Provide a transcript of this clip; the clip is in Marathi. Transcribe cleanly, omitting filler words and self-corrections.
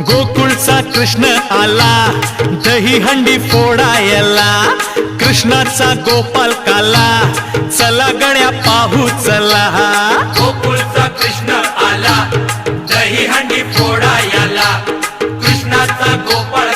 गोकुळचा कृष्ण आला दही हंडी फोडायला, कृष्णाचा गोपाल काला चला गड्या पाहू चला। गोकुळचा कृष्ण आला दही हंडी फोडायला, कृष्णाचा गोपाळ